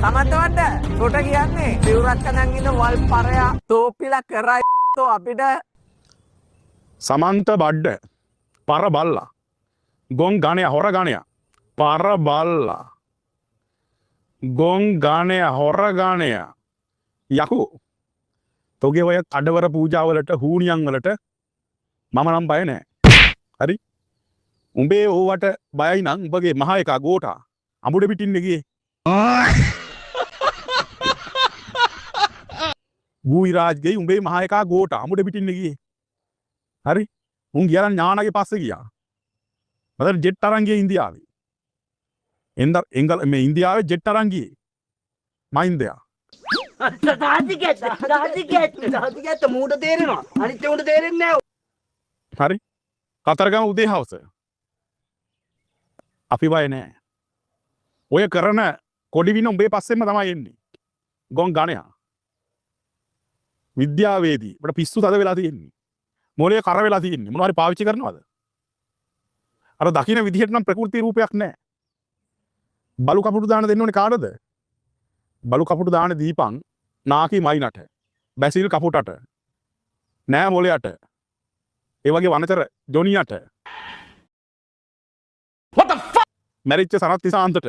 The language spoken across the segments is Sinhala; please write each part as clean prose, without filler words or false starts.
සමන්තවන්න තොට කියන්නේ සිවුරක් අඳන් ඉන්න වල් පරයා තෝපිලා කරයි තෝ අපිට සමන්ත බඩ්ඩ පර බල්ලා ගොන් ගණය හොර ගණය පර බල්ලා ගොන් ගානය හොර ගානය යකු තොගේ ඔය අඩවර පූජාවලට හූනියන් වලට මම නම් බය නෑ හරි උඹේ ඕවට බයයි නම් උඹගේ මහ එකා ගෝටා අමුඩ පිටින්න ගියේ ගුයිරාජ්ගේ උඹේ මහ එකා ගෝටා අමුඩ පිටින්න ගියේ හරි උන් ගියා ඥානගේ පස්සේ ගියා මතර ජෙට් අරන් ගියේ ඉන්දියාවේ එංගල මේ ඉන්දියාවේ ජෙට් අරන් ගියේ මහින්දයා දාතිකෙත් මූට තේරෙනවා අනිත් උන්ට තේරෙන්නේ නැහැ හරි කතරගම උදේ හවස අපි බය නෑ ඔය කරන කොඩි වින උඹේ පස්සෙන්ම තමයි එන්නේ ගොන් ගණයා විද්‍යාවේදී අපිට පිස්සු තද වෙලා තියෙන්නේ මොලේ කර වෙලා තියෙන්නේ මොනවා හරි පාවිච්චි කරනවද අර දකින්න විදිහට නම් ප්‍රകൃති රූපයක් නෑ බලු කපුටු දාන දෙන්න ඕනේ කාටද බලු කපුටු දාන දීපන් නාකි මයිනට බැසිල් කපුටට නෑ මොලයට ඒ වගේ වනචර ජොනියට what the fuck මැරිච්ච සනත් තිසාන්තට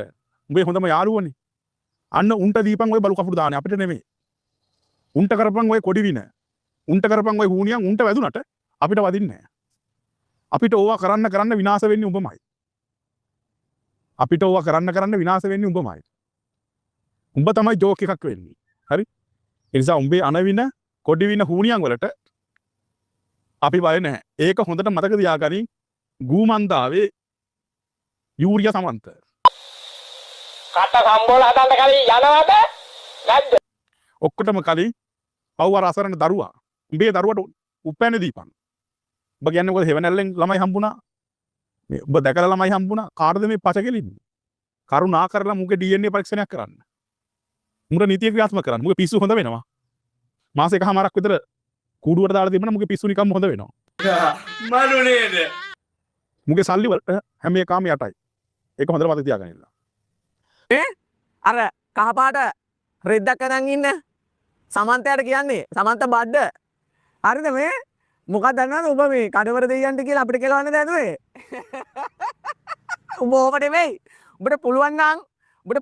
උඹේ හොඳම යාළුවනේ අන්න උන්ට දීපන් ඔය බලු කපුටු දාන්නේ අපිට නෙමෙයි උන්ට කරපන් ඔය කොඩි වින උන්ට කරපන් ඔය හුනියන් උන්ට වැදුනට අපිට වදින්නේ නැහැ අපිට ඕවා කරන්න විනාශ වෙන්නේ උඹමයි අපිට ඕවා කරන්න විනාශ වෙන්නේ උඹමයි උඹ තමයි ජෝක් එකක් වෙන්නේ හරි ඒ නිසා උඹේ අනවින කොඩි වින හුනියන් වලට අපි බය නැහැ ඒක හොඳට මතක තියාගනින් ගූමන්දාවේ යූරියා සමන්ත කට සම්බෝල හදන්න කලින් යනවද නැද්ද ඔක්කොටම කලින් පව්වර අසරණ දරුවා උඹේ දරුවට උපැන්න දීපන් ඔබ කියන්නේ මොකද හෙවණැල්ලෙන් ළමයි හම්බුණා මේ ඔබ දැකලා ළමයි හම්බුණා කාටද මේ පච කෙලින්නේ කරුණා කරලා මුගේ DNA පරීක්ෂණයක් කරන්න මුගේ නීතිය ක්‍රියාත්මක කරන්න මුගේ පිස්සු හොඳ වෙනවා මාස එකමාරක් විතර කූඩුවට දාලා තිබුණා මුගේ පිස්සු නිකම්ම හොඳ වෙනවා මනු නේද මුගේ සල්ලි වලට හැම එකම යටයි ඒක හොඳට මතක තියාගන්න අර කහපාට රෙද්දක් අඳන් ඉන්න සමන්තයාට කියන්නේ සමන්ත බඩ්ඩ හරිද මේ මොකක්ද දන්නවද ඔබ මේ කඩවර දෙයියන්ට කියලා අපිට කෙලවන්න දැනුවේ උඹ ඕකට නෙමෙයි උඹට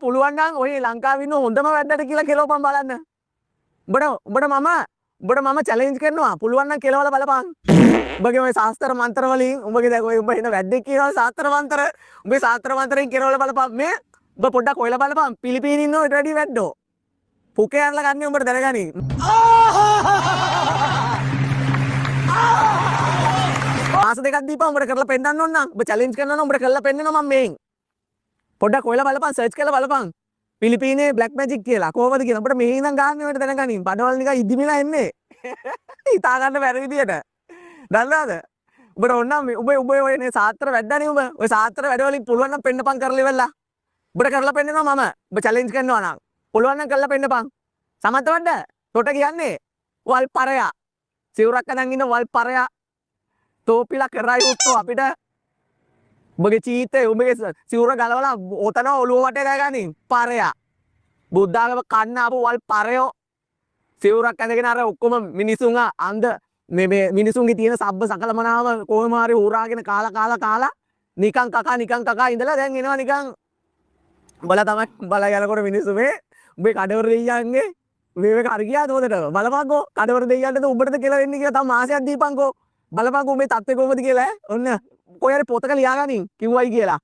පුළුවන් නම් ඔය ලංකාවේ ඉන්න හොඳම වැද්දට කියලා කෙලවපන් බලන්න උඹට මම චැලෙන්ජ් කරනවා පුළුවන් නම් කෙලවලා බලපන් උඹගේ ඔය ශාස්ත්‍ර මන්ත්‍ර වලින් උඹගේ දැන් ඔය උඹ එන වැද්දෙක් කියනවා ශාස්ත්‍ර මන්ත්‍ර උඹේ ශාස්ත්‍ර මන්ත්‍රෙන් කෙලවලා බලපන් මේ උඹ පොඩ්ඩක් ඔයලා බලපන් පිලිපීනින් ඉන්න ඔය රෙඩි වැද්දෝ පුකේ අරලා ගන්නේ උඹට දැනගනි මාස දෙකක් දීපන් උඹට කරලා පෙන්නන්න ඕන නම් උඹ චැලෙන්ජ් කරනවා නම් උඹට කරලා පෙන්නනවා මම මේන් පොඩ්ඩක් ඔයලා බලපන් සර්ච් කරලා බලපන් පිලිපීනේ බ්ලැක් මැජික් කියලා කොහොමද කියලා උඹට මෙහි ඉඳන් ගන්න ඔයාලට දැනගනි බඩවල නිකන් ඉදිමිලා එන්නේ හිතා ගන්න බැරි විදියට දන්නවද උඹට ඕන නම් උඹ ඔය නේ සාත්‍ර වැද්දානේ උඹ ඔය සාත්‍ර වැඩ වලින් පුළුවන් නම් පෙන්නපන් කරලා ඉවරලා උඹට කරලා පෙන්නනවා මම උඹ චැලෙන්ජ් කරනවා නම් පුළුවන් නම් කරලා පෙන්නපන් සමත් වඩ තොට කියන්නේ වල් පරයා සිවුරක් අඳන් ඉන්න වල් පරයා තෝපිලා කරයි උත්තෝ අපිට උඹගේ චීතේ උඹගේ සිවුර ගලවලා ඔතන ඔළුව වටේ දාගනින් පරයා බුද්ධාගම කන්න ආපු වල් පරයෝ සිවුරක් ඇඳගෙන අර ඔක්කොම මිනිසුන් අන්ධ මේ මිනිසුන්ගේ තියෙන සබ්බ සකලමනාව කොහොම හරි හොරාගෙන කාලා නිකන් කකා ඉඳලා දැන් එනවා නිකන් බලා තමයි බලා යනකොට මිනිස්සු මේ උඹේ කඩවර දෙයියන්ගේ මේක හරි ගියාද හොදට බලපන්කෝ කඩවර දෙයියන්ට උඹටද කියලා වෙන්නේ කියලා තම මාසයක් දීපන්කෝ බලපන්කෝ මේ තත්ත්වය කොහොමද කියලා ඔන්න කොහේ හරි පොතක ලියාගනින් කිව්වයි කියලා